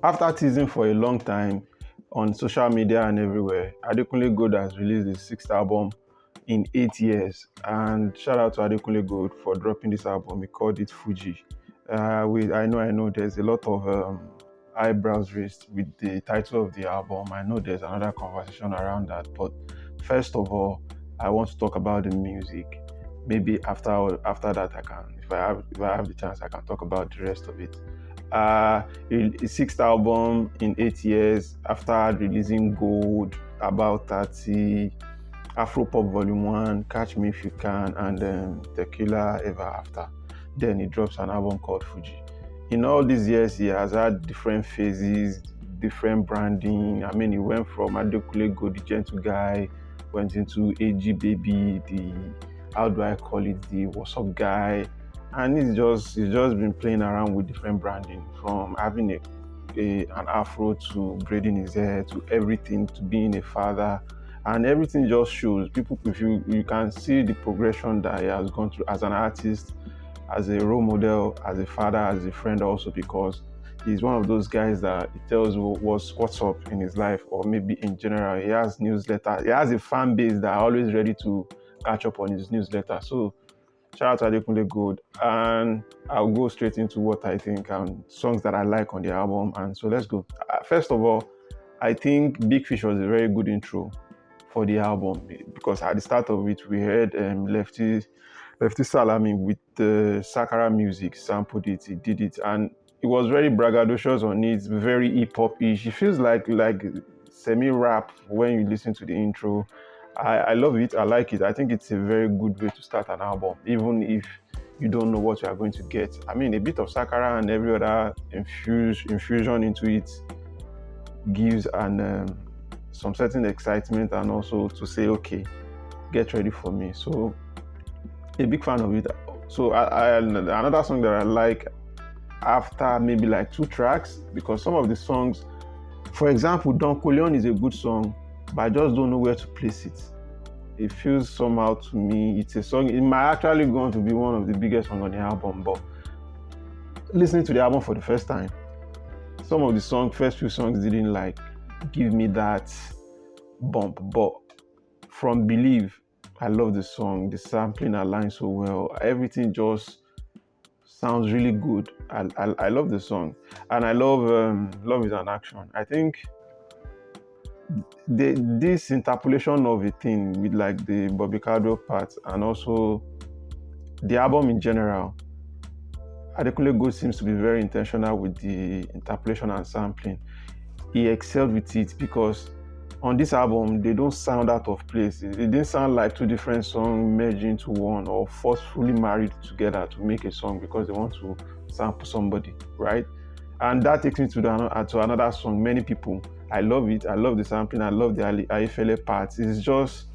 After teasing for a long time on social media and everywhere, Adekunle Gold has released his sixth album in 8 years. And shout out to Adekunle Gold for dropping this album. He called it Fuji. I know, there's a lot of eyebrows raised with the title of the album. I know there's another conversation around that, but first of all, I want to talk about the music. Maybe after that, I can, if I have the chance, I can talk about the rest of it. His sixth album in 8 years after releasing Gold, About 30, Afropop Volume 1, Catch Me If You Can, and Tequila Ever After. Then he drops an album called Fuji. In all these years, he has had different phases, different branding. I mean, he went from Adekunle Gold, the gentle guy, went into AG Baby, the, how do I call it, the what's up guy. And he's just been playing around with different branding, from having an afro to braiding his hair to everything, to being a father, and everything just shows. People, if you can see the progression that he has gone through as an artist, as a role model, as a father, as a friend, also because he's one of those guys that he tells what's up in his life, or maybe in general. He has newsletter. He has a fan base that are always ready to catch up on his newsletter. So shout out to Adekunle Gold, and I'll go straight into what I think and songs that I like on the album. And so let's go. First of all, I think Big Fish was a very good intro for the album, because at the start of it we heard Lefty Salami with the Sakara music, sampled it, he did it, and it was very braggadocious on it, very hip hop-ish. It feels like semi-rap when you listen to the intro. I love it. I like it. I think it's a very good way to start an album, even if you don't know what you are going to get. I mean, a bit of Sakara and every other infusion into it gives some certain excitement, and also to say, okay, get ready for me. So, a big fan of it. So, another song that I like after maybe like two tracks, because some of the songs, for example, Don Corleone is a good song, but I just don't know where to place it. It feels somehow to me, it's a song, it might actually going to be one of the biggest songs on the album, but listening to the album for the first time, some of the first few songs didn't like give me that bump. But from Believe, I love the song, the sampling aligns so well, everything just sounds really good. I love the song, and I love Love Is an Action. I think this interpolation of a thing with like the Bobby Caldwell part, and also the album in general, Adekunle Gold seems to be very intentional with the interpolation and sampling. He excelled with it, because on this album they don't sound out of place. It didn't sound like two different songs merged into one, or forcefully married together to make a song because they want to sample somebody, right? And that takes me to another song, Many People. I love it. I love the sampling. I love the Ayefele parts. It's just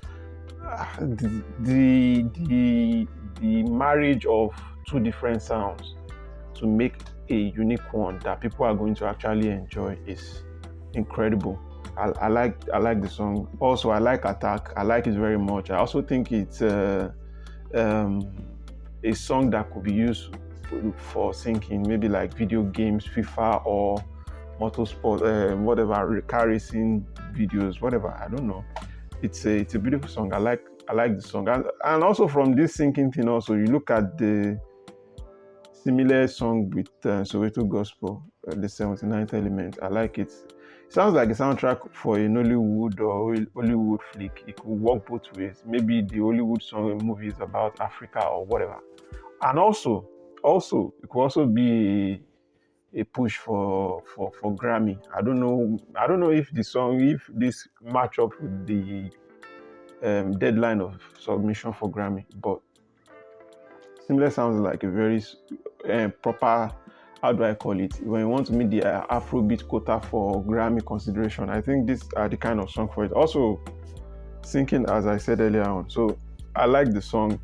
the marriage of two different sounds to make a unique one that people are going to actually enjoy is incredible. I like the song. Also, I like Attack. I like it very much. I also think it's a song that could be used for syncing, maybe like video games, FIFA, or motorsport, whatever, car racing videos, whatever. I don't know. It's a beautiful song. I like the song, and also from this syncing thing, also you look at the similar song with Soweto Gospel, the 79th Element. I like it. It sounds like a soundtrack for a Nollywood or Hollywood flick. It could work both ways. Maybe the Hollywood song movie is about Africa or whatever. And also, it could also be a push for Grammy. I don't know if this match up with the deadline of submission for Grammy, but similar sounds like a very proper, how do I call it, when you want to meet the Afrobeat quota for Grammy consideration. I think these are the kind of song for it. Also, singing, as I said earlier on. So I like the song,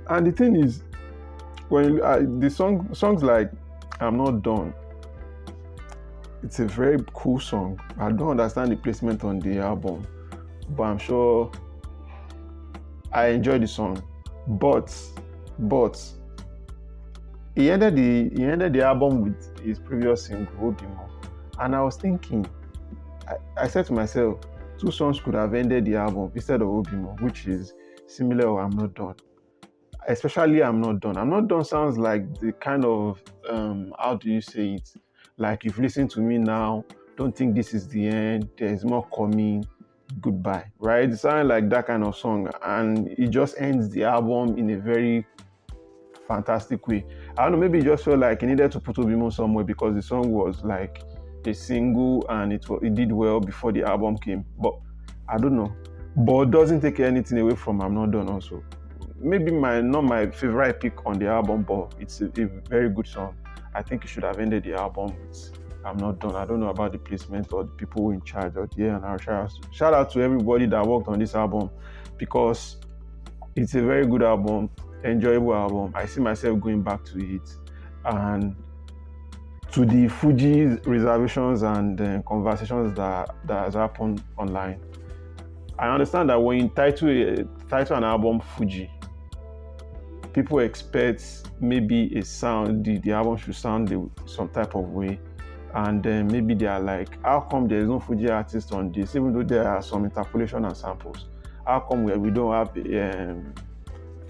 and the thing is, when the songs like I'm Not Done, it's a very cool song. I don't understand the placement on the album, but I'm sure I enjoy the song. But he ended the album with his previous single, Obimo. And I was thinking, I said to myself, two songs could have ended the album instead of Obimo, which is similar or I'm Not Done. Especially I'm Not Done. I'm Not Done sounds like the kind of, how do you say it? Like, you've listened to me now, don't think this is the end, there's more coming, goodbye, right? It sounds like that kind of song, and it just ends the album in a very fantastic way. I don't know, maybe it just felt like he needed to put Obimo somewhere because the song was like a single and it did well before the album came. But I don't know. But it doesn't take anything away from I'm Not Done also. Maybe not my favorite pick on the album, but it's a very good song. I think it should have ended the album with I'm Not Done. I don't know about the placement or the people in charge or the A&R. Shout out to everybody that worked on this album, because it's a very good album, enjoyable album. I see myself going back to it. And to the Fuji reservations and conversations that has happened online, I understand that when you title an album Fuji, people expect maybe a sound, the album should sound some type of way. And then maybe they are like, how come there is no Fuji artist on this, even though there are some interpolation and samples? How come we don't have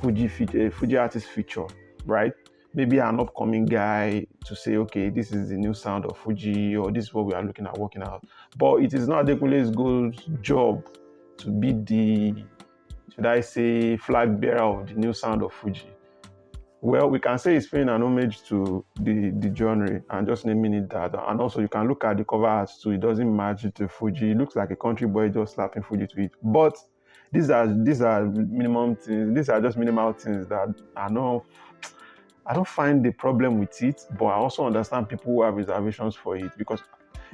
Fuji artist feature, right? Maybe an upcoming guy to say, okay, this is the new sound of Fuji, or this is what we are looking at working out. But it is not Adekunle Gold's job to be the, should I say, flag bearer of the new sound of Fuji. Well, we can say it's paying an homage to the genre and just naming it that. And also, you can look at the cover art too. It doesn't match it to Fuji. It looks like a country boy just slapping Fuji to it. But these are minimum things. These are just minimal things that are not. I don't find the problem with it, but I also understand people who have reservations for it, because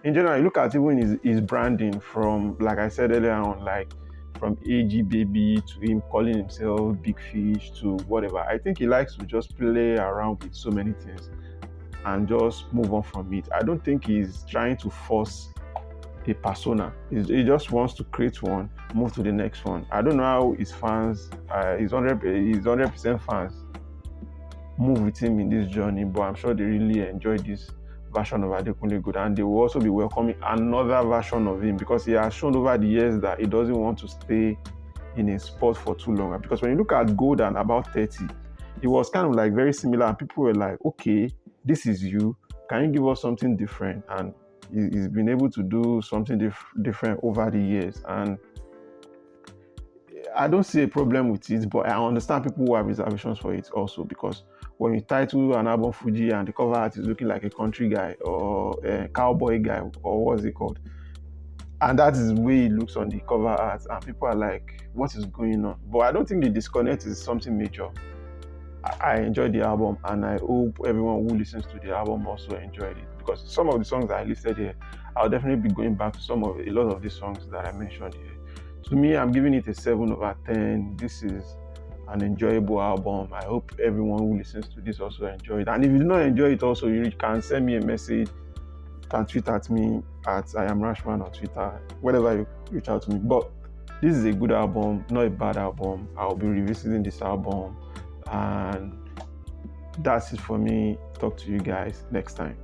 in general, you look at even his branding, from, like I said earlier on, like from AG Baby to him calling himself Big Fish to whatever. I think he likes to just play around with so many things and just move on from it. I don't think he's trying to force a persona. He just wants to create one, move to the next one. I don't know how his fans, his 100% fans, move with him in this journey, but I'm sure they really enjoy this version of Adekunle Gold, and they will also be welcoming another version of him, because he has shown over the years that he doesn't want to stay in a spot for too long. Because when you look at Gold and About 30, it was kind of like very similar, and people were like, okay, this is you, can you give us something different? And he's been able to do something different over the years, and I don't see a problem with it, but I understand people who have reservations for it also, because when you title an album Fuji and the cover art is looking like a country guy or a cowboy guy, or what's it called, and that is the way it looks on the cover art, and people are like, what is going on? But I don't think the disconnect is something major. I enjoyed the album, and I hope everyone who listens to the album also enjoyed it, because some of the songs that I listed here, I'll definitely be going back to a lot of these songs that I mentioned here. To me, I'm giving it a 7/10. This is an enjoyable album. I hope everyone who listens to this also enjoy it. And if you do not enjoy it also, you can send me a message. You can tweet at me at I am Rashman on Twitter, whatever you reach out to me. But this is a good album, not a bad album. I'll be revisiting this album. And that's it for me. Talk to you guys next time.